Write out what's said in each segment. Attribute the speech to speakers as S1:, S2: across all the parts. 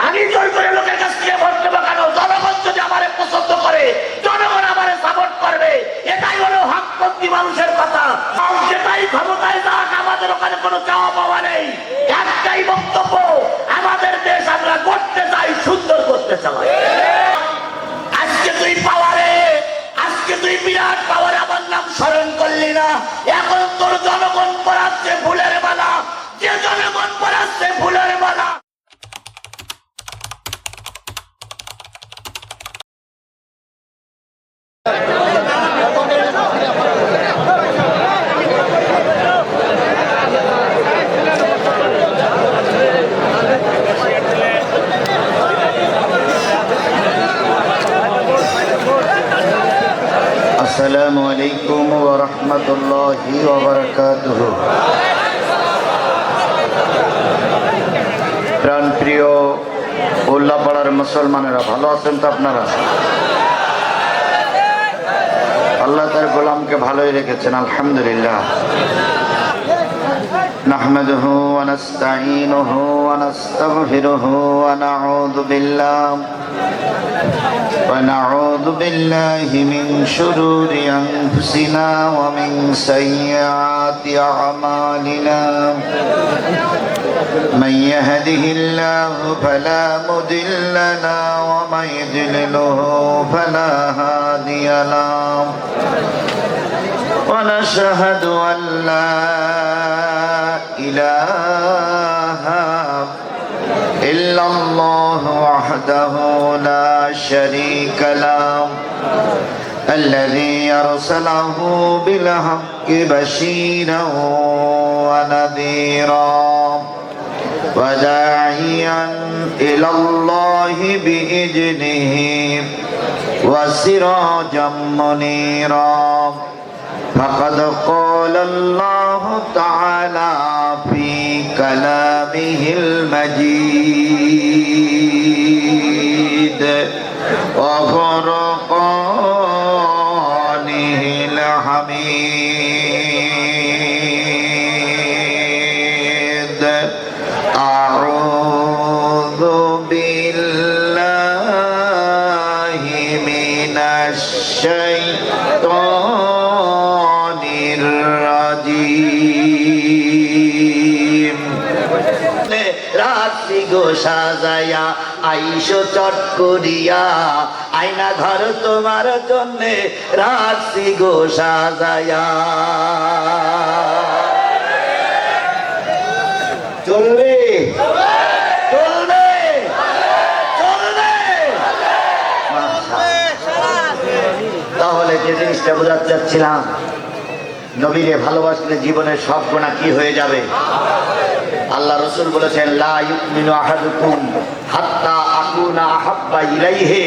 S1: আমি জোর করে লোকের কাছ থেকে ভোট নেবো কেন? জনগণ যদি আমারে পছন্দ করে, জনগণ আমারে সাপোর্ট করবে, এটাই হলো হকপন্থী মানুষের কথা। যেটাই ক্ষমতায় যাক, আমাদের ওখানে কোনো চাওয়া পাওয়া নেই। একটাই বক্তব্য, আমাদের দেশ আমরা করতে চাই, সুন্দর করতে চাই। আজকে তুই পাওয়ারে, আজকে তুই বিরাট পাওয়ারে, আমার নাম স্মরণ করলি না। এখন তোর জনগণ পড়াচ্ছে ফুলের মালা, যে জনগণ পড়াচ্ছে ফুলের মালা।
S2: আসসালামু আলাইকুম ওয়া রাহমাতুল্লাহি ওয়া বারাকাতুহু। প্রাণপ্রিয় উল্লাপাড়ার মুসলমানেরা, ভালো আছেন তো আপনারা? আল্লাহ তার গোলামকে ভালোই রেখেছেন, আলহামদুলিল্লাহ। নাহমাদুহু ওয়া নাস্তাঈনুহু ওয়া নাস্তাগফিরুহু ওয়া نعوذ بالله من شرور أنفسنا ومن سيئات أعمالنا. من يهده الله فلا مضل له ومن يضلله فلا هادي له. ونشهد أن لا إله إلا الله وحده لا شريك له الذي أرسله بالحق بشيرا ونذيرا وداعيا إلى الله بإذنه وسراجا منيرا. فقد قال الله تعالى في كلامه المجيد وفرقانه الحميد. أعوذ بالله من الشيطان الرجيم. রাত্রি গো সাজায়া আইসো চট করিয়া, আয়না ঘর তোমার জন্যে রাত্রি গো সাজায়া। চলবে চলবে চলবে। তাহলে যে জিনিসটা বোঝাতে চাচ্ছিলাম, নবীরে ভালোবাসলে জীবনের সব গুনাহ কি হয়ে যাবে? আল্লাহ রাসূল বলেছেন, লা ইউমিনু আহাদুকুম হাত্তা আকুনা আহাব্বা ইলাইহি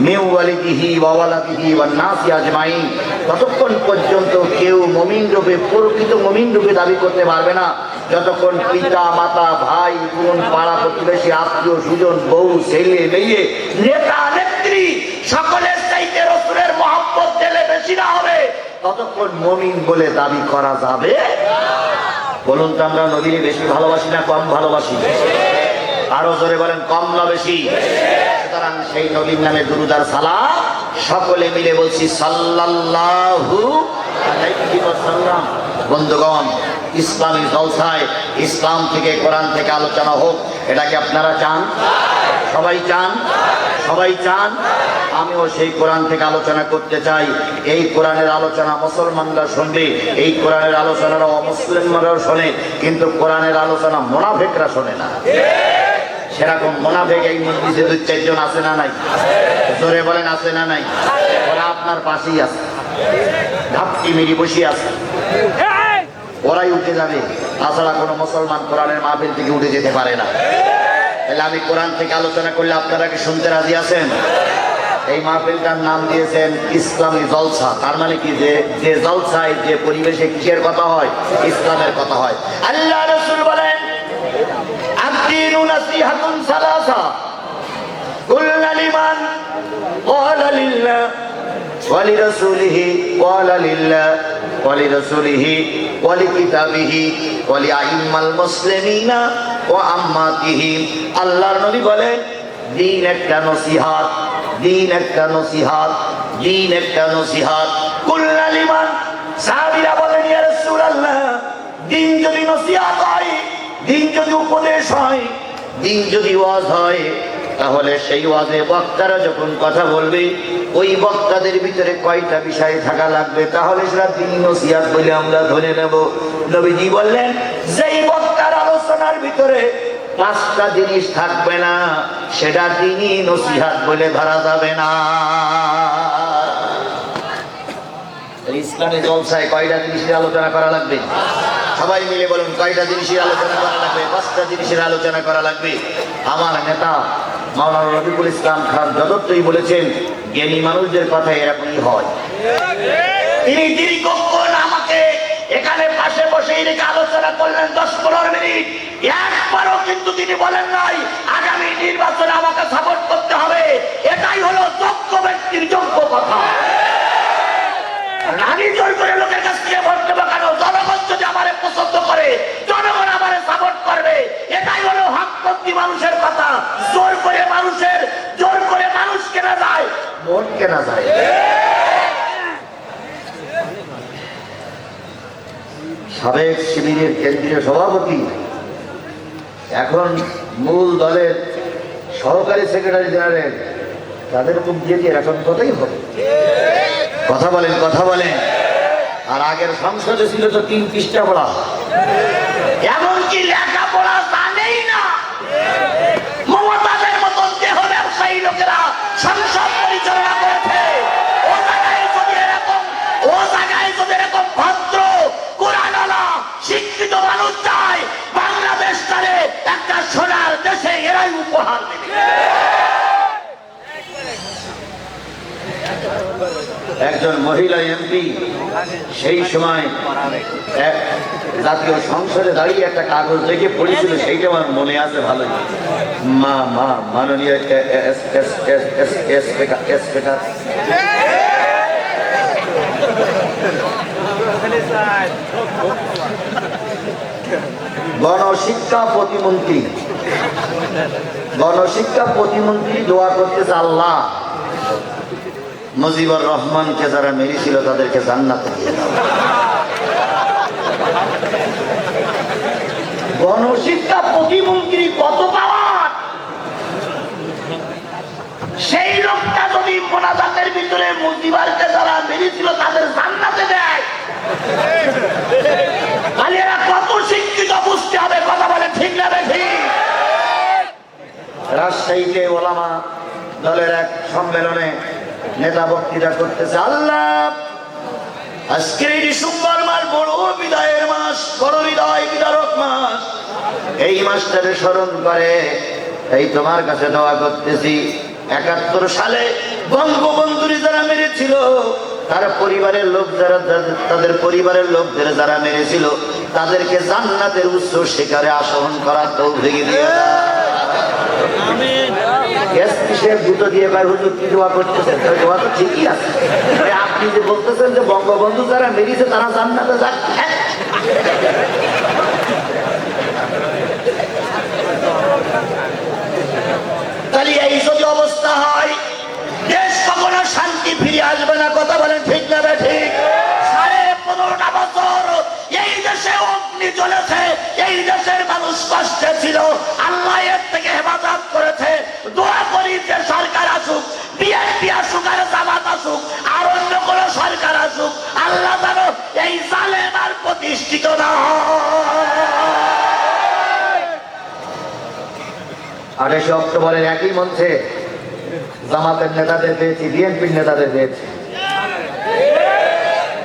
S2: মিন ওয়ালিদিহি ওয়া ওয়ালাদিহি ওয়ান নাসি আজমাইন। ততক্ষণ পর্যন্ত কেউ মুমিন রূপে, প্রকৃত মুমিন রূপে দাবি করতে পারবে না যতক্ষণ পিতা মাতা ভাই বোন পাড়া প্রতিবেশী আত্মীয় সুজন বউ ছেলে মেয়ে নেতা নেত্রী সকলের চাইতে রাসূলের মহব্বত দিলে বেশি না হবে, ততক্ষণ মুমিন বলে দাবি করা যাবে। বলুন তো, আমরা নবীকে বেশি ভালোবাসি না কম ভালোবাসি? আরো জোরে বলেন, কম না বেশি? সুতরাং সেই নবীর নামে দুরূদ আর সালাম সকলে মিলে বলছি সাল্লাল্লাহু আলাইহি ওয়াসাল্লাম। বন্ধুগণ, ইসলামী জলসায় ইসলাম থেকে, কোরআন থেকে আলোচনা হোক, এটা কি আপনারা চান? সবাই চান? সবাই চান? আমিও সেই কোরআন থেকে আলোচনা করতে চাই। এই কোরআনের আলোচনা মুসলমানরা শুনবে, এই কোরআনের আলোচনারা অমুসলিমরাও শোনে, কিন্তু কোরআনের আলোচনা মুনাফিকরা শোনে না। সেরকম মুনাফিক এই মজলিসে 2-4 জন আছে না নাই? জোরে বলেন, আছে না নাই? ওরা আপনার পাশেই আছে, ধাপটি মেরি বসে আছে, ওরাই উঠে যাবে। তাছাড়া কোনো মুসলমান কোরআনের মাহফিল থেকে উঠে যেতে পারে না। তাহলে আমি কোরআন থেকে আলোচনা করলে আপনারা কি শুনতে রাজি আছেন? এই মাহফিলটার নাম দিয়েছেন ইসলামী জলসা। তার মানে কি, যে জলসায় যে পরিবেশে কিসের কথা হয়? ইসলামের কথা হয়। আল্লাহ রাসূল বলেন, আদ-দীনু নাসিহাতুন সালাসা কুল্লু লিমান ক্বালা লিল্লাহ ওয়া লিরাসূলিহি ক্বালা লিল্লাহ ওয়া লিরাসূলিহি ওয়া লিকিতাবিহি ওয়া লিআইম্মাল মুসলিমিনা ওয়া আম্মাতিহি। আল্লাহর নবী বলেন দিন একটা নসিহত, দিন একটা নসিহত, দিন একটা নসিহত। কুল্লা লিমান, সাহাবীরা বলেন ইয়া রাসূলুল্লাহ, দিন যদি নসিহত হয়, দিন যদি উপদেশ হয়, দিন যদি ওয়াজ হয়, তাহলে সেই ওয়াজে বক্তারা যখন কথা বলবে ওই বক্তাদের ভিতরে কয়টা বিষয় থাকা লাগবে, তাহলে সেটা দিন নসিহত বলে আমরা ধরে নেব। নবীজি বললেন যেই বক্তার আলোচনার ভিতরে পাঁচটা জিনিস থাকবে না, সেটা দিনই নসিহত বলে ধরা যাবে না। ইসলামী জলসায় কয়টা জিনিসের আলোচনা করা লাগবে? সবাই মিলে বলুন, কয়টা জিনিসের আলোচনা করা লাগবে? পাঁচটা জিনিসের আলোচনা করা লাগবে। আমার নেতা মাওলানা রফিকুল ইসলাম খান যতই বলেছেন, জ্ঞানী মানুষদের কথা এরকমই হয়।
S1: তিনি দীর্ঘক্ষণ আমাকে এখানে পাশে বসেই রেখে আলোচনা করলেন 10-15 মিনিট। একবারও কিন্তু তিনি বলেন নাই আগামী নির্বাচনে আমাকে সাপোর্ট করতে হবে। এটাই হলো যোগ্য ব্যক্তির যোগ্য কথা। আমি জোর করে লোকের কাছ থেকে ভোট নেবো কেন? জনগণ যদি আমারে পছন্দ করে, জনগণ আমারে সাপোর্ট করবে। এটাই হলো হকপন্থী মানুষের কথা। জোর করে মানুষ কেনা যায়,
S2: ভোট কেনা যায়। সাবেক শিবিরের কেন্দ্রীয় সভাপতি, এখন মূল দলের সহকারী সেক্রেটারি জেনারেল, তাদের খুব দিয়ে এখন কথাই হবে। কথা বলেন, কথা বলেন। আর আগের সংসদে ছিল তো 3 পৃষ্ঠা পড়া,
S1: এমনকি লেখাপড়া জানেই না। মমতাদের মতন দেহ ব্যবসায়ী লোকেরা সংসদ পরিচালনা করেছে। ও জায়গায় যদি এরকম ভদ্র কোরআনওয়ালা শিক্ষিত মানুষ চায়, বাংলাদেশটারে একটা সোনার দেশে এরাই উপহার দেবে।
S2: একজন মহিলা এমপি সেই সময় জাতীয় সংসদে দাঁড়িয়ে একটা কাগজ দেখে পড়েছিল, সেইটা আমার মনে আছে ভালোই। মাননীয় স্পিকার, গণশিক্ষা প্রতিমন্ত্রী দোয়া করতেছে, আল্লাহ মুজিবুর রহমানকে যারা মেরেছিল তাদেরকে জান্নাতে দিয়ে দাও।
S1: গণশিক্ষা প্রতিমন্ত্রী কত পাওয়ার! সেই লোকটা যদি মোনাজাতের ভিতরে মুজিবারকে যারা মেরেছিল তাদের জান্নাতে দেয়, তাহলে এরা কত শিক্ষিত বুঝতে হবে। কথা বলে ঠিক না বেশি?
S2: রাজশাহীতে ওলামা দলের এক সম্মেলনে নেতা বক্তৃতা করতেছে, আল্লাহ আজকের এই ডিসেম্বর মাস বড় বিদায়ের মাস, বড় হৃদয় বিদারক মাস। এই মাসটারে স্মরণ করে এই তোমার কাছে দোয়া করতেছি, 71 সালে বঙ্গবন্ধুরে যারা মেরেছিল, তারা পরিবারের লোক যারা, তাদের পরিবারের লোকদের যারা মেরেছিল, তাদেরকে জান্নাতের উচ্চ শিখরে আরোহণ করার তৌফিক দিয়ে দাও। আপনি যে বলতেছেন যে বঙ্গবন্ধু যারা মেরেছে তারা জান্নাতে যাক,
S1: তাহলে এই যদি অবস্থা হয়, দেশ কখনো শান্তি ফিরে আসবে না। কথা বলেন ঠিক না ঠিক? 15.5 বছর এই দেশে অগ্নি জ্বলেছে, এই দেশের মানুষ কষ্টে ছিল, আল্লাহ এর থেকে হেফাজত করেছে। দোয়া করি যে সরকার আসুক, বিএনপি আসুক আর জামাত আসুক আর অন্য কোন সরকার আসুক, আল্লাহ যেন এই জালেম আর প্রতিষ্ঠিত না হয়।
S2: 28 অক্টোবরের একই মঞ্চে জামাতের নেতাদের পেয়েছি, বিএনপির নেতাদের পেয়েছি।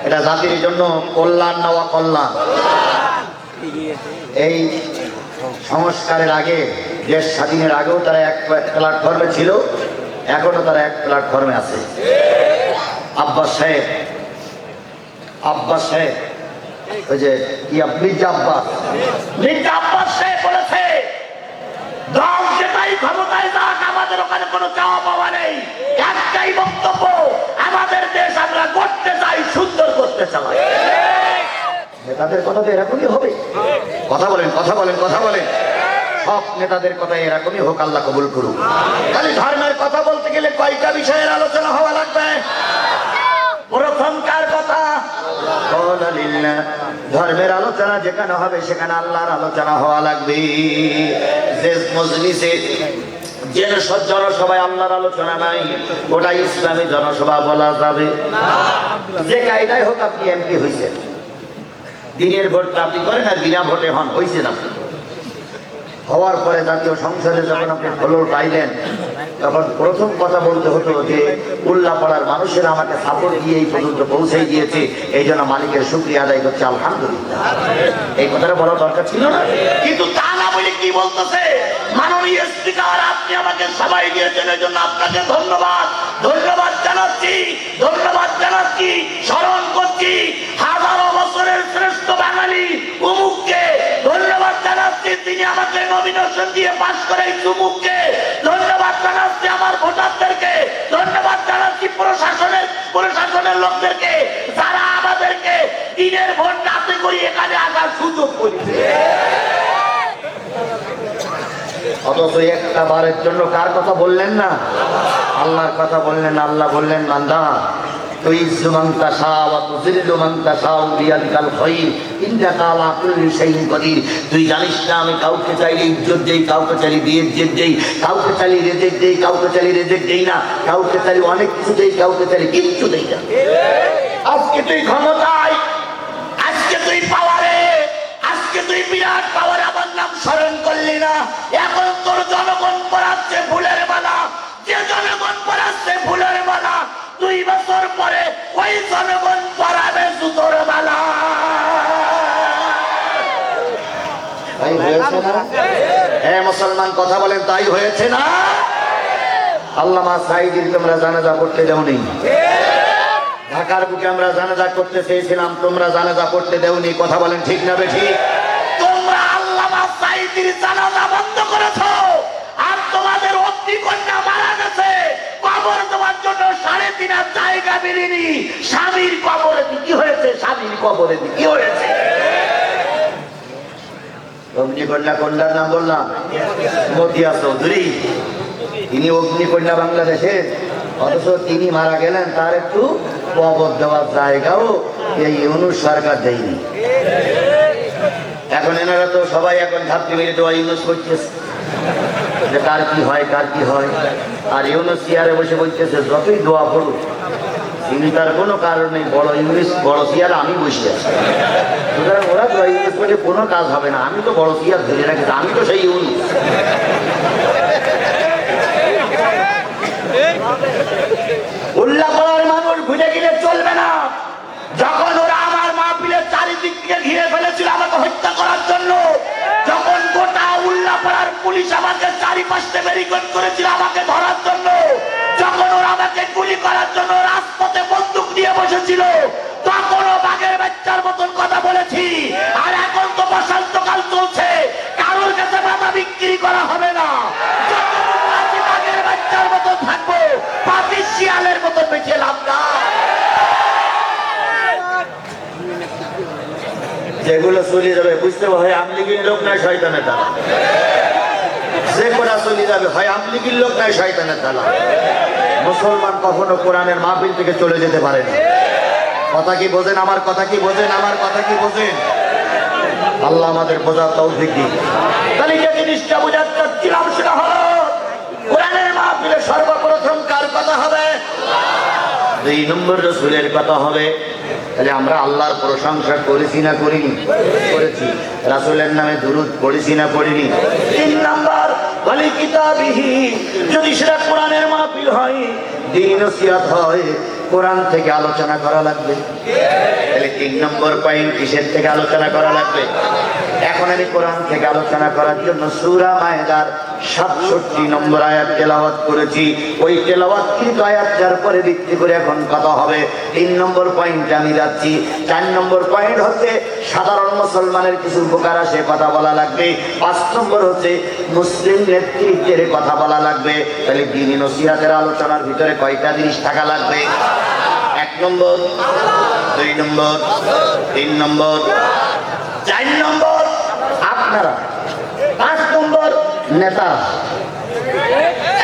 S2: এটা জাতির জন্য কল্যাণ না অকল্যাণ? এই সংস্কারের আগে, দেশ স্বাধীনের আগেও তারা এক প্ল্যাটফর্মে ছিল, এখনো তারা এক প্ল্যাটফর্মে আছে। আব্বাস সাহেব ওই যে মির্জা আব্বাস সাহেব বলেছে, দল যেটাই ক্ষমতায় যাক, আমাদের ওখানে কোনো চাওয়া পাওয়া নেই। একটাই বক্তব্য, আমাদের দেশ আমরা করতে চাই, সুন্দর করতে চাই। নেতাদের কথা তো এরকমই হবে। কথা বলেন, কথা বলেন, কথা বলেন। সব নেতাদের কথা এরকমই হোক, আল্লাহ কবুল করুক। খালি ধর্মের কথা বলতে গেলে কয়টা বিষয়ের আলোচনা হওয়া লাগবে? প্রথমকার কথা ধর্মের আলোচনা যেখানে হবে সেখানে আল্লাহর আলোচনা হওয়া লাগবে। যে মজলিসে যে জনসভায় আল্লাহর আলোচনা নাই ওটা ইসলামী জনসভা বলা যাবে না। যে কায়দায় হোক, আপনি এমপি হয়েছেন, দিনের ভোটটা আপনি করেন আর বিনা ভোটে হন, হয়েছেন আপনি। হওয়ার পরে জাতীয় সংসদে যখন আপনি ফলর পাইলেন তখন প্রথম কথা বলতে হতো যে উল্লাপাড়ার মানুষেরা আমাকে সাপোর্ট দিয়ে এই পর্যন্ত পৌঁছে দিয়েছে, এই জন্য মালিকের শুকরিয়া আদায় করছে, আলহামদুলিল্লাহ। এই কথাটা বলা দরকার ছিল না, কিন্তু তা না বলে কি বলতেছে, মাননীয় স্পিকার আপনি আমাকে সবাই দিয়েছেন, এই জন্য আপনাকে ধন্যবাদ ধন্যবাদ জানাচ্ছি, ধন্যবাদ জানাচ্ছি। স্মরণ করছি হাজারো বছরের শ্রেষ্ঠ বাঙালি উমুককে ধন্যবাদ জানাচ্ছি, তিনি আমাকে নমিনেশন দিয়ে পাস করে চুমুককে ধন্যবাদ জানাচ্ছি, আমার ভোটারদেরকে ধন্যবাদ জানাচ্ছি, প্রশাসনের লোকদেরকে যারা আমাদেরকে দিনের ভোট রাতে করি এখানে আসার সুযোগ করেছে। অথচ একটা বারের জন্য কার কথা বললেন না? আল্লাহর কথা বললেন। আল্লাহ বললেন, বান্দা তুই সুমন্তা শাহ তুজিল্লু মানতা শাহ বিয়াদিকাল খায়র ইন্নাকা আলা কুল্লি শাইইন কদির। তুই জানিস না আমি কাউকে চাইলে ইজ্জত দেই, কাউকে চাইলে বিয়ের জেদ দেই, কাউকে চাইলে রেজেক্ট দেই, কাউকে চাইলে রেজেক্ট দেই না, কাউকে চাইলে অনেক কিছু দেই, কাউকে চাইলে কিচ্ছু দেই না। আজকে তুই ক্ষমতায়, আজকে তুই পাওয়ারে, আজকে তুই বিরাট পাওয়ারে, আমার নাম স্মরণ করলি না। এখন তোর জনগণ পড়াচ্ছে ফুলের মালা, যে জনগণ পড়াচ্ছে ফুলের মালা 2 বছর পরে ওই জনগণ পড়াবে জুতোর মালা। তাই হয়েছে না? হ্যাঁ মুসলমান কথা বলেন, তাই হয়েছে না? আল্লামা সাঈদীর তোমরা জানাজা পড়তে দেওনি, ঢাকার বুকে আমরা জানাজা করতে চেয়েছিলাম, তোমরা জানাজা পড়তে দেওনি। কথা বলেন ঠিক না বেঠিক? তোমরা আল্লামা সাঈদীর জানাজা বন্ধ করেছো, আর তোমাদের অগ্নিকন্যা মারা গেছে, কবর দেওয়ার জন্য 3.5 জায়গা মিলেনি। স্বামীর কবরে কি হয়েছে? স্বামীর কবরে কি হয়েছে? অগ্নিকন্যা কন্যার নাম বললাম, মতিয়া চৌধুরী, তিনি অগ্নিকন্যা বাংলাদেশের, অথচ তিনি মারা গেলেন, তার একটু কবর দেওয়ার জায়গাও এই ইউনূস সরকার দেয়নি। এখন এনারা তো সবাই এখন ঝাপটি মেরে দেওয়া ইউনূস করতেছে যে কার কি হয়, কার কি হয়। আর ইউনূস চেয়ারে বসে বলতেছে যতই দোয়া পড়ুক চিন্তার কোনো কারণ নেই, বড় ইংলিশ বড় চেয়ার আমি বসে আছি, সুতরাং ওরা দোয়া ইংলিশ করলে কোনো কাজ হবে না, আমি তো বড় চেয়ার ধরে রাখি, আমি তো সেই ইউনূস। উল্লাপাড়ার মানুষ ভুলে গেলে চলবে না। যখন ওরা আমার মাহফিলের চারিদিক থেকে ঘিরে ফেলেছিল আমাকে হত্যা করার জন্য, যখন গোটা উল্লাপাড়ার পুলিশ আমাকে চারিপাশে ব্যারিকেড করেছিল আমাকে ধরার জন্য, যখন ওরা আমাকে গুলি করার জন্য রাজপথে বন্দুক নিয়ে বসেছিল, তখনও বাঘের বাচ্চার মতন কথা বলেছি। আর এখন তো বসন্তকাল চলছে, কারোর কাছে মাথা বিক্রি করা হবে না। বাঘের বাচ্চার মতন থাকবো, পাপি শিয়ালের মতন বেঁচে লাভ না। যেগুলো চলে যাবে বুঝতে হবে হয় আমলিগির লোক নয় শয়তানের তালা, যে কোটা চলে যাবে হয় আমলিগির লোক নয় শয়তানের তালা। মুসলমান কখনো কোরআনের মাহফিল থেকে চলে যেতে পারে না। কথা কি বোঝেন? আমার কথা কি বোঝেন? আমার কথা কি বোঝেন? আল্লাহ আমাদের বোঝার তৌফিক দিন। তাহলে যে জিনিসটা বোঝার চাচ্ছিলাম সেটা হলো কোরআনের মাহফিলে সর্বপ্রথম কার কথা হবে? 2 নম্বর রাসূলের কথা হবে। তাহলে আমরা আল্লাহর প্রশংসা করেছি না করিনি? করেছি। রাসূলের নামে দুরূদ পড়েছি না পড়িনি? 3 নম্বর ওয়ালি কিতাবিহি, যদি সেটা কোরআনের মাহফিল হয়, দ্বীন নসিহত হয়, কোরআন থেকে আলোচনা করা লাগবে। তাহলে 3 নম্বর পয়েন্ট কিসের থেকে আলোচনা করা লাগবে? এখন আমি কোরআন থেকে আলোচনা করার জন্য সূরা মায়েদার 67 নম্বর আয়াত তেলাওয়াত করেছি। ওই তেলাওয়াত কিন্তু আয়াতটার পরে ভিত্তি করে এখন কথা হবে। 3 নম্বর পয়েন্টে আমি যাচ্ছি। 4 নম্বর পয়েন্ট হচ্ছে সাধারণ মুসলমানের কিছু উপকার আসে, কথা বলা লাগবে। 5 নম্বর হচ্ছে মুসলিম নেতৃত্বের কথা বলা লাগবে। তাহলে দ্বীনি নসিহতের আলোচনার ভিতরে কয়টা জিনিস থাকা লাগবে? 1 নম্বর, 2 নম্বর, 3 নম্বর, 4 নম্বর আপনারা, 5 নম্বর নেতা।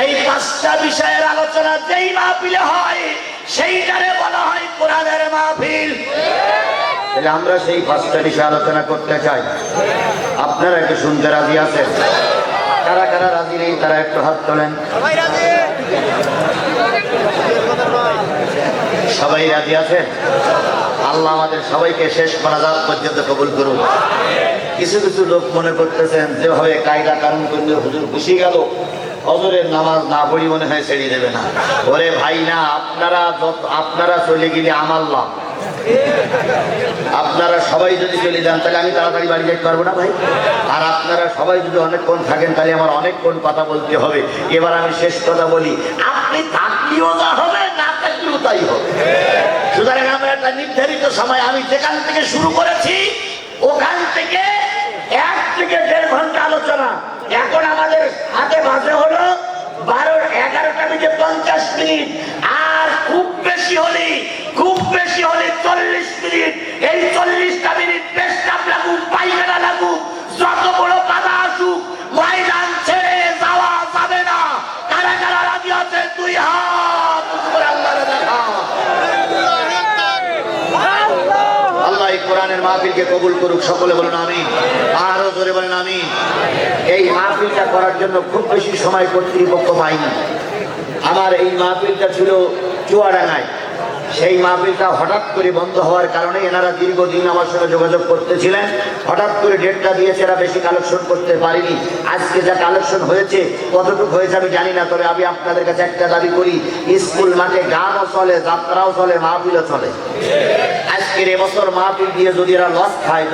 S1: এই পাঁচটা বিষয়ের আলোচনা যেই মাহফিলে হয় সেইটারে বলা হয় কোরআনের মাহফিল।
S2: তাহলে আমরা সেই পাঁচটা বিষয়ে আলোচনা করতে চাই। আপনারা একটু শুনতে রাজি আছেন? কারা কারা রাজি নেই তারা একটু হাত তোলেন। সবাই রাজি আছেন? আল্লাহ আমাদের সবাইকে শেষ মোনাজাত পর্যন্ত কবুল করুন। কিছু কিছু লোক মনে করতেছেন যেভাবে কায়দা কানুন করলে হুজুর খুশি গেল, হজরের নামাজ না পড়ি মনে হয় ছেড়ে দেবে না। ওরে ভাই না, আপনারা চলে গেলে আমার লাভ। আপনারা সবাই যদি চলে যান তাহলে আমি তাড়াতাড়ি বাড়ি যেতে পারবো না ভাই। আর আপনারা সবাই যদি অনেকক্ষণ থাকেন তাহলে আমার অনেকক্ষণ কথা বলতে হবে। এবার আমি শেষ কথা বলি, আপনি থাকলেও যা হবে, না থাকলেও তাই হবে। সুতরাং আমরা একটা নির্ধারিত সময়, আমি যেখান থেকে শুরু করেছি ওখান থেকে 1 থেকে 1.5 ঘন্টা আলোচনা। এখন আমাদের হাতে বাজে হলো 11:50 আর খুব বেশি হলে 40 মিনিট। এই 40টা মিনিট পেশাব লাগুক, পায়খানা লাগুক, যত বড় বাধা আসুক, ময়দান ছেড়ে যাওয়া যাবে না। কারা কারা রাজি আছে? 2 হাত উঁচু করে আল্লাহরে দেখা। আল্লাহ এই কোরআনের মাহফিলকে কবুল করুক। সকলে বলুন আমিন। আরো জোরে বলেন আমিন। এই মাহফিলটা করার জন্য খুব বেশি সময় কর্তৃপক্ষ পাইনি। আমার এই মাহফিলটা ছিল চুয়াডাঙ্গায়। সেই মাহফিলটা হঠাৎ করে বন্ধ হওয়ার কারণে এনারা দীর্ঘদিন আমার সঙ্গে যোগাযোগ করতেছিলেন। হঠাৎ করে ডেটটা দিয়েছে, এরা বেশি কালেকশন করতে পারিনি। আজকে যা কালেকশন হয়েছে, কতটুকু হয়েছে আমি জানি না, তবে আমি আপনাদের কাছে একটা দাবি করি, স্কুল মাঠে গানও চলে, যাত্রাও চলে, মাহফিলও চলে। আজকের এবছর মাহফিল দিয়ে যদি এরা লস খায়,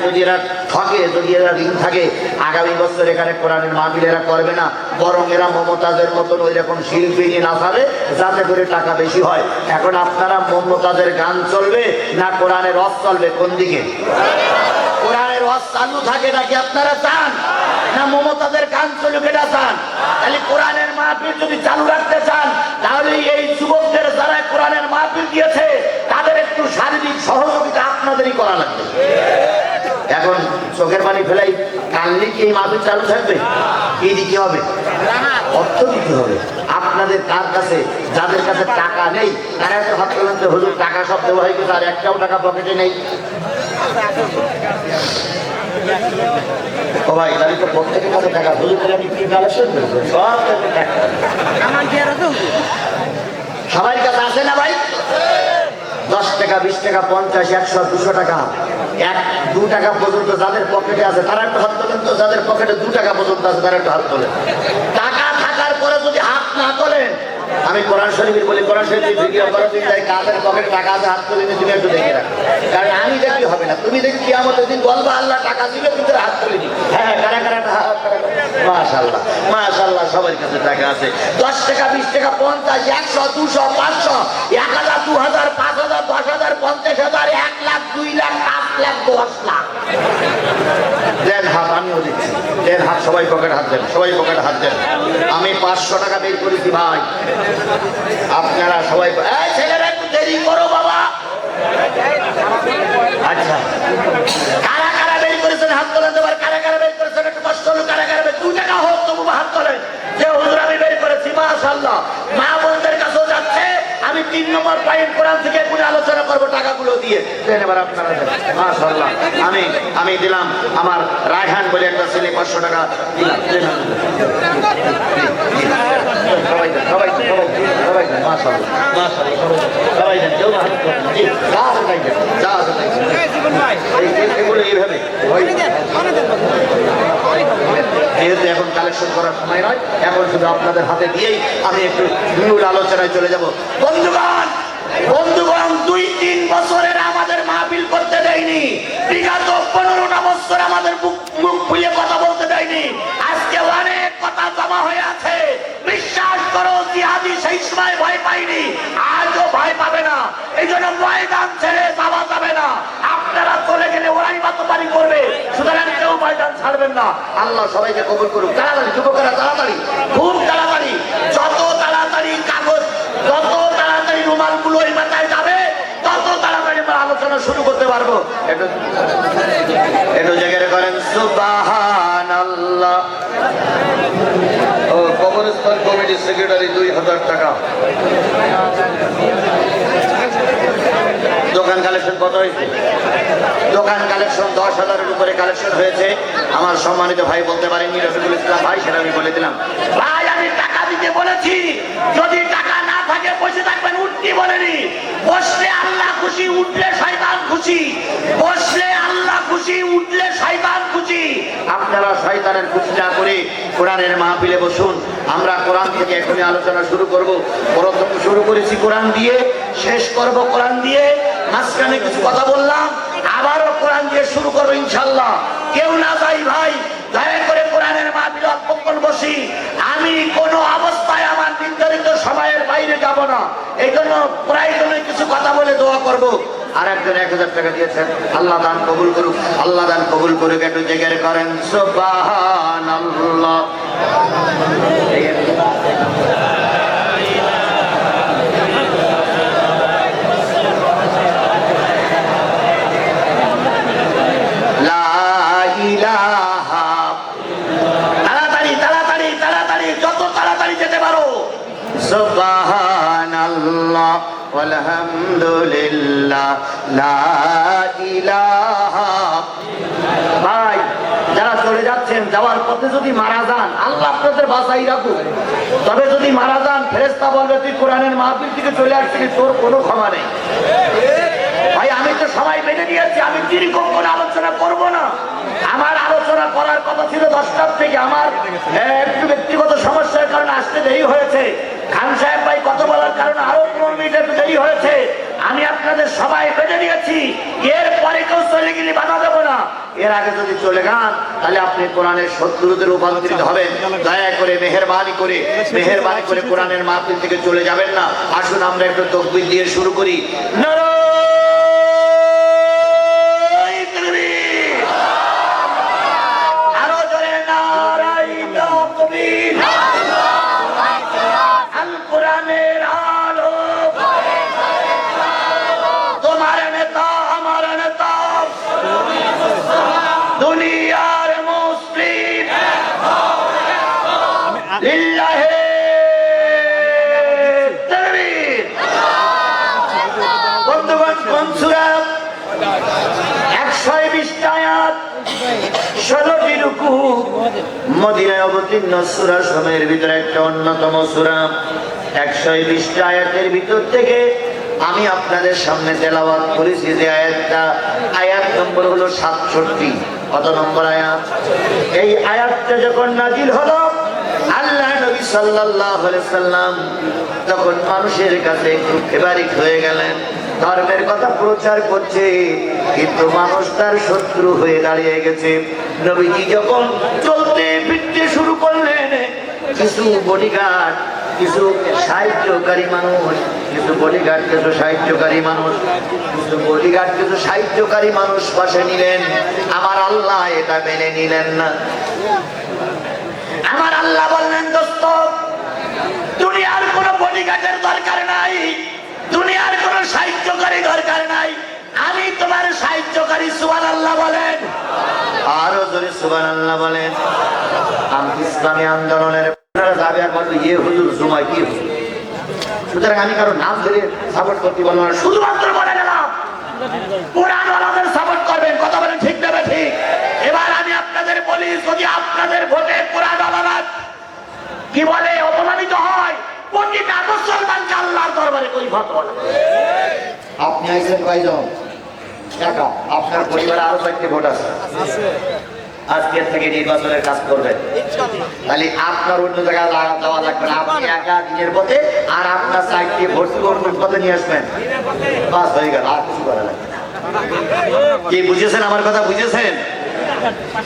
S2: যদি এরা ঠকে, যদি এরা ঋণ থাকে, আগামী বছর এখানে কোরআনের মাহফিল এরা করবে না। বরং এরা মমতাজের মতন ওই রকম শিল্পী নিয়ে নাচাবে যাতে করে টাকা বেশি হয়। এখন আপনারা মমতাজের গান চলবে না কোরআনের রস চলবে? কোন দিকে? কোরআনের রস চালু থাকে নাকি আপনারা চান, না মমতাজের গান চলুক এটা চান? তাহলে কোরআনের মাহফিল যদি চালু রাখতে চান তাহলে এই যুবকদের যারা কোরআনের মাহফিল দিয়েছে তাদের একটু শারীরিক সহযোগিতা আপনাদেরই করা লাগবে। এখন চোখের পানি ফেলাই কানলে কি এই মাহফিল চালু থাকবে? কি দিতে হবে? অর্থ দিতে হবে। আপনাদের কার কাছে, যাদের কাছে টাকা নেই তারা এত হাত তোলেন তো, হুজুর টাকা সব দেওয়া হয়ে গেছে আর একটাও টাকা পকেটে নেই। ও ভাই, তাহলে তো প্রত্যেকের কাছে টাকা, হুজুর আমি কি কালেকশন করবো? সব টাকা সবাই কাছে আছে না ভাই? 10 টাকা, 20 টাকা, 50, 100, 200 টাকা, 1-2 টাকা পর্যন্ত যাদের পকেটে আছে তারা একটা হাত তোলেন তো। যাদের পকেটে 2 টাকা পর্যন্ত আছে তারা একটা হাত তোলেন। টাকা থাকার পরে যদি হাত না তোলেন, আমি কোরআন শরীফের বলি, কোরআন শরীফের ভিডিও করো, তুমি তাই কাদের পকেটে টাকা আছে হাত তুলে নিয়ে তুমি একটু দেখে রাখো। কারণ আমি দেখি হবে না, তুমি দেখি কিয়ামতের দিন বলবা আল্লাহ টাকা দিবে, ভিতরে হাত তুলে নি। হ্যাঁ, কারা কারা মাশাআল্লাহ মাশাআল্লাহ সবার কাছে টাকা আছে। 10 টাকা, 20 টাকা, 50, 100, 200, 500, 1000, 2000, 5000, 10000, 50000, 1 লাখ, 2 লাখ, 5 লাখ, 10 লাখ। দেন হাত, আমিও দিচ্ছি। দেন হাত, সবাই পকেটে হাত দেন, সবাই পকেটে হাত দেন। আমি 500 টাকা বের করেছি ভাই। আপনারা সবাই, এই ছেলেরা একটু দেরি করো বাবা। আচ্ছা, কারা কারা বের করেছেন হাত তোলেন। দেবার কারা কারা বের করেছেন একটু কষ্ট হলো। কারা কারা 2 টাকা হোক তবু হাত তোলেন যে হুজুর আমি বের করেছি। মাশাআল্লাহ, মা বোনদের কাছেও যাচ্ছে। আমি 3 নম্বর পয়েন্ট কোরআন থেকে পুরো আলোচনা করবো টাকাগুলো দিয়ে। এবার আপনারা মাশাআল্লাহ, আমি দিলাম। আমার রায়হান বলে একটা ছেলে 500 টাকা দিলাম। সবাই সবাই সবাই সবাই মাশাআল্লাহ মাশাআল্লাহ সবাই দেন। কেউ হাত তোলেন জি, যা দেন যা দেন এগুলো এইভাবে। যেহেতু এখন কালেকশন করার সময় নয়, এখন শুধু আপনাদের হাতে দিয়েই আমি একটু মূল আলোচনায় চলে যাব। বন্ধুগণ 2-3 বছরের আমাদের মাহফিল করতে দেয়নি। বিগত 15টা বছর আমাদের মুখ খুলে কথা বলতে দেয়নি। আজকে অনেক কথা জমা হয়ে আছে। বিশ্বাস করো, জিহাদি সেই সময় ভয় পাইনি, আজও ভয় পাবে না। এই জন্য ময়দান ছেড়ে যাওয়া যাবে না। আপনারা চলে গেলে ওরাই বাতবাড়ি করবে, সুতরাং কেউ ময়দান ছাড়বেন না। আল্লাহ সবাইকে কবুল করুক। তাড়াতাড়ি যুবকেরা, তাড়াতাড়ি, খুব তাড়াতাড়ি, যত তাড়াতাড়ি কাগজ, যত তাড়াতাড়ি রুমালগুলো এই মাথায় যাবে তত তাড়াতাড়ি আমরা আলোচনা শুরু করতে পারবো। একটু জায়গায় করেন সুবহানাল্লাহ। আল্লাহ। ও কবরস্থান কমিটির সেক্রেটারি 2000 টাকা। দোকান কালেকশন কত হয়েছে? দোকান কালেকশন 10,000-এর উপরে কালেকশন হয়েছে। আমার সম্মানিত ভাই বলতে পারেননি রফিকুল ইসলাম ভাই, সেটা আমি বলে দিলাম।
S1: ভাই আমি টাকা দিতে বলেছি, যদি টাকা না থাকে বসে থাকবেন, উঠতে বলেনি। বসলে আল্লাহ খুশি, উঠলে শয়তান খুশি। বসলে আল্লাহ খুশি, উঠলে শয়তান খুশি।
S2: আপনারা শয়তানের খুশি না করে কোরআনের মাহফিলে বসুন। আমরা কোরআন থেকে এখনই আলোচনা শুরু করব। প্রথম শুরু করেছি কোরআন দিয়ে, শেষ করব কোরআন দিয়ে। মাঝখানে কিছু কথা বললাম, আবারও কোরআন দিয়ে শুরু করবো ইনশাল্লাহ। কেউ না যাই ভাই, দয়া করে কোরআনের মাহফিলে অল্পক্ষণ বসি। আমি কোনো অবস্থায় আমার নির্ধারিত সময়ের বাইরে যাব না। এই জন্য প্রয়োজনে কিছু কথা বলে দোয়া করব। আর একজন 1000 টাকা দিয়েছেন, আল্লাহ দান কবুল করুক, আল্লাহ দান কবুল করুক। একটু জিকির করেন সুবহানাল্লাহ। লা ইলাহা, তাড়াতাড়ি তাড়াতাড়ি তাড়াতাড়ি, যত তাড়াতাড়ি যেতে পারো। সুবহানাল্লাহ আলহামদুলিল্লাহ লা ইলাহা। ভাই যারা চলে যাচ্ছেন, যাওয়ার পথে যদি মারা যান, আল্লাহ আপনাদের বাঁচাই রাখুক। তবে যদি মারা যান, ফেরেশতা বলবে তুই কোরআনের মাহফিল থেকে চলে আসছিস, তোর কোনো ক্ষমা নেই। ভাই আমি তো সময় বেঁধে দিয়েছি, আমি দীর্ঘক্ষণ আলোচনা করব না। আমার আলোচনা করার কথা ছিল 10টার থেকে। আমার একটু ব্যক্তিগত সমস্যার কারণে আসতে দেরি হয়েছে। খান সাহেব ভাই কথা বলার কারণে আরো 15 মিনিট একটু দেরি হয়েছে। আমি আপনাদের সবাই বেঁধে দিয়েছি, এরপরে কেউ চলে গেলে বাধা দেবো না। এর আগে যদি চলে যান, তাহলে আপনি কোরআনের শত্রুদের রূপান্তরিত হবেন। দয়া করে মেহেরবানি করে কোরআনের মাহফিল থেকে চলে যাবেন না। আসুন আমরা একটু তাকবীর দিয়ে শুরু করি। আরো জোরে নারায়ে তাকবীর। আল কোরআনের আলো, তোমার নেতা আমার নেতা, দুনিয়ার মুসলিম লিল্লাহে তাকবীর। বন্ধুগণ, কোন সূরা? 120 আয়াত, 16টি রুকু। মদিনায় অবতীর্ণ সূরা সময়ের ভিতরে একটা অন্যতম সূরা। 120 আয়াতের ভিতর থেকে আমি আপনাদের সামনে তেলাওয়াত করেছি যে আয়াতটা, আয়াত নম্বর হলো 67। কত নম্বর আয়াত? এই আয়াতটা যখন নাজিল হলো, আল্লাহ নবী সাল্লাল্লাহু আলাইহি সাল্লাম তখন মানুষের কাছে একটু ফেভারিট হয়ে গেলেন। ধর্মের কথা প্রচার করছে, কিন্তু মানুষ তার শত্রু হয়ে দাঁড়িয়ে গেছে। নবীজি যখন চলতে ফিরতে শুরু করলেন, কিছু বডিগার্ড, কিছু সাহায্যকারী মানুষ, কিছু সাহায্যকারী মানুষ পাশে নিলেন। আমার আল্লাহ এটা মেনে নিলেন না। আমার আল্লাহ বললেন, দোস্ত, দুনিয়ার কোনো বডিগার্ডের দরকার নাই, দুনিয়ার কোনো সাহায্যকারী দরকার নাই, আমি তোমার সাহায্যকারী। সুবহানাল্লাহ বলেন, আরো জোরে সুবহানাল্লাহ বলেন। ইসলামী আন্দোলনের দাবি আর বলবো ইয়ে হুজুর জুমায় কি হুজুর। সুতরাং আমি কারো নাম ধরে সাপোর্ট করতে বলবো না, শুধুমাত্র বলে গেলাম কোরআন ওয়ালাদের সাপোর্ট করবেন। কথা বলেন ঠিক দেবে ঠিক। এবার আমি আপনাদের বলি, যদি আপনাদের ভোটে কোরআন ওয়ালারা কি বলে অপমানিত হয়, প্রতিটা মুসলমানকে আল্লাহর দরবারে কই ফতোয়া। আপনি আইছেন কয়জন টাকা? আপনার পরিবারে আরো 4টি ভোট আছে। আজকের থেকে নির্বাচনের কাজ করবেন, তাহলে আপনার অন্য জায়গায় যাওয়া লাগবে না। আপনি একা দিনের পথে, আর আপনার 4টি ভোট করবেন, কত নিয়ে আসবেন, বাস হয়ে গেল, আর কিছু করা লাগবে না। কি বুঝেছেন আমার কথা? বুঝেছেন?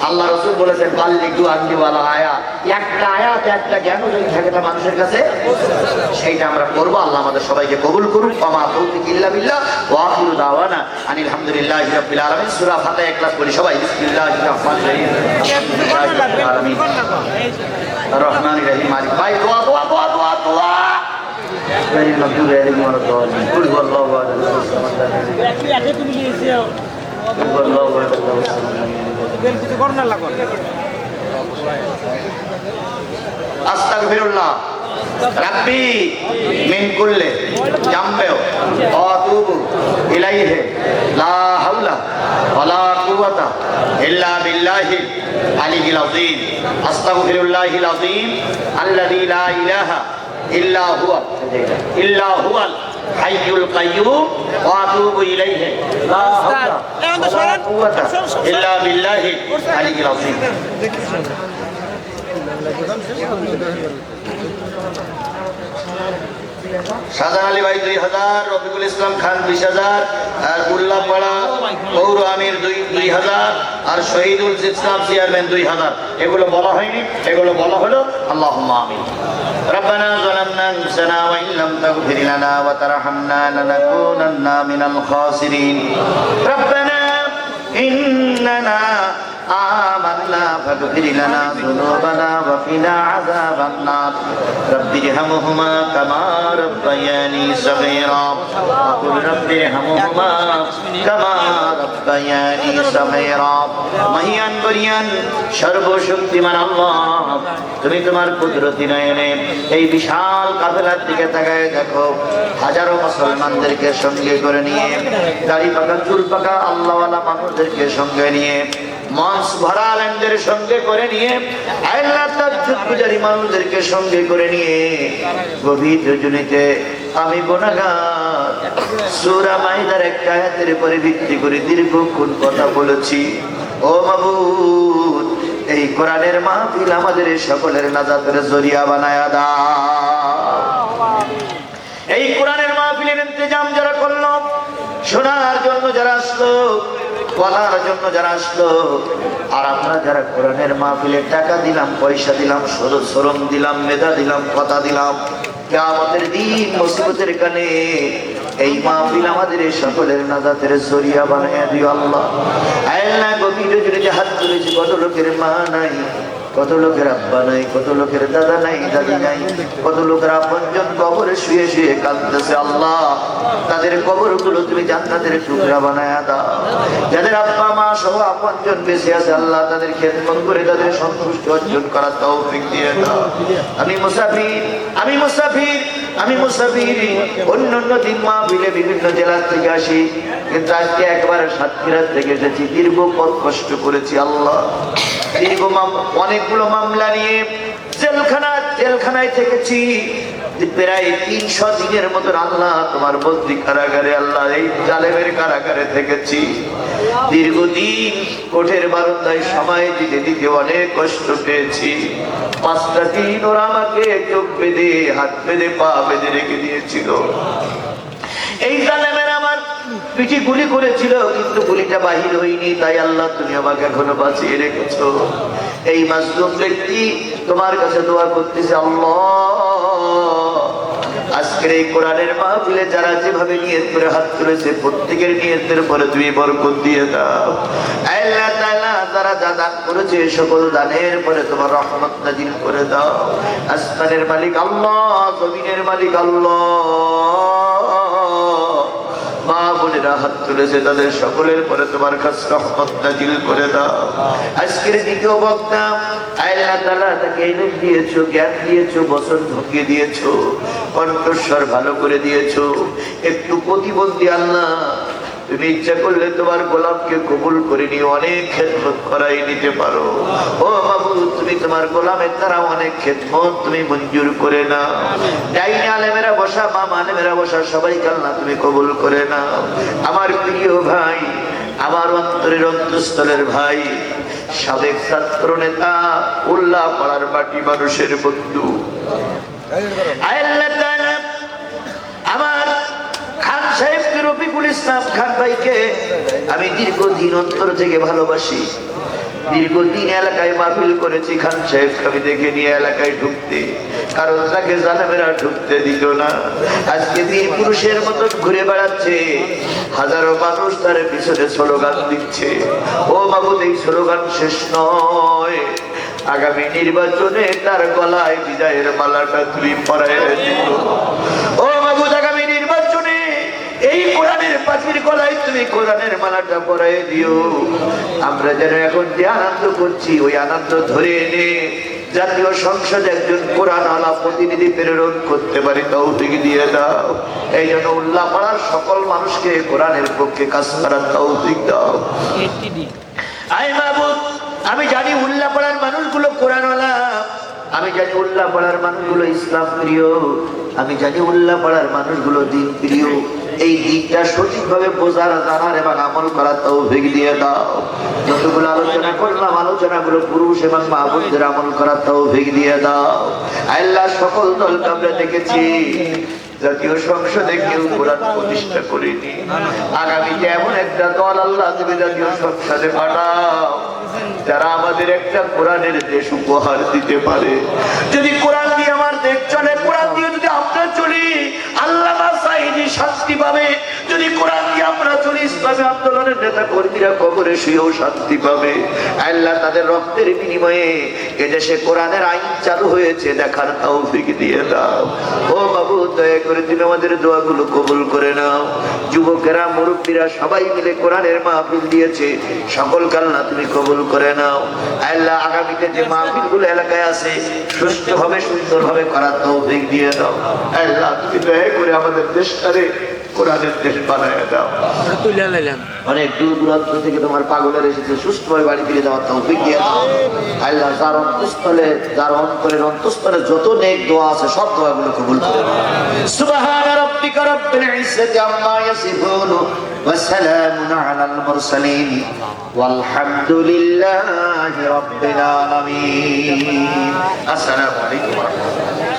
S2: আল্লাহ রাসূল বলেছেন, বাল্লিগু আননি ওয়ালা আয়াত, একটা আয়াত, একটা জ্ঞান যদি থাকে না মানুষের কাছে, সেইটা আমরা করব। আল্লাহ আমাদের সবাইকে কবুল করুক। ওয়া তাওফীক ইল্লা বিল্লাহ ওয়া আখিরু দাওয়ানা আনিল হামদুলিল্লাহি রাব্বিল আলামিন। সূরা ফাতিহা ইখলাস পড়ি সবাই। বিসমিল্লাহির রাহমানির রহিম, আলহামদুলিল্লাহি রাব্বিল আলামিন, আর রহমানির রহিম, মালিক। ভাই দোয়া দোয়া দোয়া দোয়া দোয়া। এই নবীর আলাইহিস সালাম কুল হুয়াল্লাহু আহাদ, তুমি লিয়েছো কুল হুয়াল্লাহু আহাদ, কিছু করনা লাগো। আস্তাগফিরুল্লাহ রাব্বি মিন কুল্লি জামবে ওয়া আতুবু ইলাইহি লা হাওলা ওয়ালা কুওয়াতা ইল্লা বিল্লাহিল আলিয়্যিল আযীম আস্তাগফিরুল্লাহিল আযীম আল্লাযী লা ইলাহা ইল্লা হুয়াল হাইয়ুল কাইয়্যুম ওয়া আতুবু ইলাইহি লা হাওলা ওয়ালা কুওয়াতা ইল্লা বিল্লাহিল আলিয়্যিল আযীম। শাহজাহান আলী ভাই 2000, রফিকুল ইসলাম খান 20,000, আর উল্লাপাড়া পৌর আমির 2000, আর শহীদুল ইসলাম চেয়ারম্যান 2000। এগুলো বলা হয়নি, এগুলো বলা হলো। আল্লাহুম্মা আমিন। ربنا ظلمنا أنفسنا وإن لم تغفر لنا وترحمنا لنكونن من الخاسرين ربنا إننا آمنا فاغفر لنا ذنوبنا وقنا عذاب النار رب ارحمهما كما ربياني صغيرا وقل رب ارحمهما كما ربياني صغيرا মহিয়ান বরিয়ান সর্বশক্তিমান আল্লাহ, তুমি তোমার কুদরতি নয়নে এই বিশাল কাফেলার দিকে তাকায় দেখো। হাজারো মুসলমানদেরকে সঙ্গে করে নিয়ে, দাড়ি পাকা চুল পাকা আল্লাহওয়ালা মানুষদেরকে সঙ্গে নিয়ে, মঞ্চ ভরা আলেমদের সঙ্গে করে নিয়ে, আল্লাহ তাআজ্জুদ পূজারী মানুষদেরকে সঙ্গে করে নিয়ে গভীর রজনীতে আমি গুনাহগার সূরা মাইদার একটা আয়াতের উপরে ভিত্তি করে দীর্ঘক্ষণ কথা বলেছি। ও মাবুদ, এই কোরআনের মাহফিল আমাদের সকলের নাজাতের জরিয়া বানায়া দাও। এই কোরআনের মাহফিলের ইন্তজাম যারা করলো, শোনার জন্য যারা আসলো, বলার জন্য যারা আসলো, আর আমরা যারা কোরআনের মাহফিলে টাকা দিলাম, পয়সা দিলাম, শ্রম দিলাম, মেধা দিলাম, কথা দিলাম, কিয়ামতের দিন মুসিবতের কানে এই মাহফিল আমাদের সকলের নাজাতের জরিয়া বানায়া দিও আল্লাহ। আল্লাহ গভীর রজনীতে হাত তুলেছি, কত লোকের মা নাই, কত লোকের আব্বা নাই, কত লোকের দাদা নাই, দাদি নাই, কত লোকের আপনজন কবরে শুয়ে শুয়ে কাঁদতেছে। আল্লাহ, তাদের কবরগুলো তুমি জান্নাতের টুকরা বানায়া দাও। যাদের আব্বা মা সহ আপনজন বেঁচে আছে, আল্লাহ তাদের খেদমত করে তাদের সন্তুষ্টি অর্জন করার তৌফিক দিয়ে দাও। আমি মুসাফির অন্য দিন মাহফিলে বিভিন্ন জেলা থেকে আসি, কিন্তু আজকে একবার সাতক্ষীরা থেকে এসেছি। দীর্ঘ পথ কষ্ট করেছি আল্লাহ, দীর্ঘ অনেকগুলো মামলা নিয়ে জেলখানায় থেকেছি প্রায় 300 দিনের মতো। আল্লাহ তোমার বন্দি কারাগারে, আল্লাহ এই জালেমের কারাগারে থেকেছি দীর্ঘদিন। কোর্টের বারান্দায় সময় দিতে দিতে অনেক কষ্ট পেয়েছি। 5টা দিন ওরা আমাকে চোখ বেঁধে, হাত বেঁধে, পা বেঁধে রেখে দিয়েছিল। এই জালেমের আমার পিঠে গুলি করেছিল, কিন্তু গুলিটা বাহির হয়নি। তাই আল্লাহ তুমি আমাকে এখনো বাঁচিয়ে রেখেছো। এই মাজলুম ব্যক্তি তোমার কাছে দোয়া করতেছে আল্লাহ, আজকের এই কোরআনের মাহফিলে যারা যেভাবে নিয়ত করে হাত তুলেছে, প্রত্যেকের নিয়তের পরে তুমি বরকত দিয়ে দাও। আল্লাহ তাআলা যারা যা দান করেছে, সকল দানের পরে তোমার রহমত নাজিল করে দাও। আসমানের মালিক আল্লাহ, জমিনের মালিক আল্লাহ, মা বোনেরা হাত তুলেছে, তাদের সকলের পরে তোমার কাছে রহমত নাজিল করে দাও। আজকের দ্বিতীয় বক্তা আল্লাহ তাআলা তাকে ইলম দিয়েছো, জ্ঞান দিয়েছো, বচন ঢুকিয়ে দিয়েছো, কণ্ঠস্বর ভালো করে দিয়েছো। একটু প্রতিবন্ধী আল্লাহ, তুমি ইচ্ছা করলে তোমার গোলামকে কবুল করে নিয়ে অনেক খেদমত করাই নিতে পারো। ও মাবুদ, তুমি তোমার গোলামের দ্বারা অনেক খেদমত তুমি মঞ্জুর করে নাও। ডাইনে আলেমেরা বসা, বাম আলেমেরা বসা, সবাইকে আল্লাহ তুমি কবুল করে নাও। আমার প্রিয় ভাই, আমার অন্তরের অন্তঃস্থলের ভাই, সাবেক ছাত্র নেতা, উল্লাহ পাড়ার মাটি মানুষের বন্ধু, আল্লাহ তাআলা আমার খান সাহেব রফিকুল ইসলাম খান ভাইকে আমি দীর্ঘদিন অন্তর থেকে ভালোবাসি। দীর্ঘদিন এলাকায় মাহফিল করেছি খান সাহেবকে আমি দেখে নিয়ে এলাকায় ঢুকতে, কারণ তাকে জালেমেরা ঢুকতে দিত না। আজকে বীর পুরুষের মতো ঘুরে বেড়াচ্ছে, হাজারো মানুষ তার পিছনে স্লোগান দিচ্ছে। ও মাবুদ, এই স্লোগান শেষ নয়, আগামী নির্বাচনে তার গলায় বিজয়ের মালাটা তুমি পরাইয়া দিও। ও মাবুদ, আগামী নির্বাচনে এই কোরআনের পাখির গলায় তুমি কোরআনের মালাটা পরাই দিও। আমরা যেন এখন যে আনন্দ করছি ওই আনন্দ ধরে এনে জাতীয় সংসদে একজন কোরআন আলা প্রতিনিধি প্রেরণ করতে পারি, তৌফিক দিয়ে দাও। এই জন্য উল্লাপাড়ার সকল মানুষকে কোরআনের পক্ষে কাজ করার তৌফিক দাও। আয় মাহবুব, আমি জানি উল্লাপাড়ার মানুষগুলো কোরআনওয়ালা, আমি জানি উল্লাপাড়ার মানুষগুলো ইসলাম প্রিয়, আমি জানি উল্লাপাড়ার মানুষগুলো দিন প্রিয়। এই দিকটা সঠিকভাবে বোঝার, জানার এবং আমল করার তৌফিক দিয়ে দাও। যতগুলো আলোচনা করলাম আলোচনাগুলো পুরুষ এবং মা বোনদের আমল করার তৌফিক দিয়ে দাও। আল্লাহ সকল দলকে আমরা দেখেছি জাতীয় সংসদে কেউ কোরআন প্রতিষ্ঠা করেনি, আগামীতে এমন একটা দল আল্লাহ তুমি জাতীয় সংসদে পাঠাও যারা আমাদের একটা কোরআনের দেশ উপহার দিতে পারে। যদি কোরআন দিয়ে আমার দেশ চলে, কোরআন দিয়ে যদি আমরা চলি, আল্লামা সাঈদী শান্তি পাবে। যদি কোরআন দিয়ে আমরা চলি, ইসলামী আন্দোলনের নেতা কর্মীরা কবরে শুয়েও শান্তি পাবে। আল্লাহ তাদের রক্তের বিনিময়ে এদেশে কোরআনের আইন চালু হয়েছে দেখার তৌফিক দিয়ে দাও। ও বাবু, দয়া করে তুমি আমাদের দোয়াগুলো কবুল করে নাও। যুবকেরা, মুরব্বীরা সবাই মিলে কোরআনের মাহফিল দিয়েছে, সকল কালনা তুমি কবুল করে নাও। আল্লাহ আগামীতে যে মাহফিলগুলো এলাকায় আছে সুষ্ঠুভাবে সুন্দরভাবে করার তৌফিক দিয়ে দাও। আল্লাহ তুমি দয়া করে আমাদের দেশটারে কোরআনের দেশ বানায় দাও। অনেক দূর দূরান্ত থেকে তোমার পাগলের এসেছে, সুস্থভাবে বাড়ি ফিরে যাওয়ার তৌফিক দিয়ে দাও। আল্লাহ যার অন্তঃস্থলে, যার অন্তরের অন্তঃস্থলে যত নেক দোয়া আছে সব দোয়াগুলো কবুল করে দাও। সুবহান রাব্বিকা রাব্বিল ইজ্জাতি আম্মা ইয়াসিফুন ওয়া সালামুন আলাল মুরসালিন ওয়ালহামদুলিল্লাহি রাব্বিল আলামিন। আসসালামু আলাইকুম ওয়া রাহমাতুল্লাহ।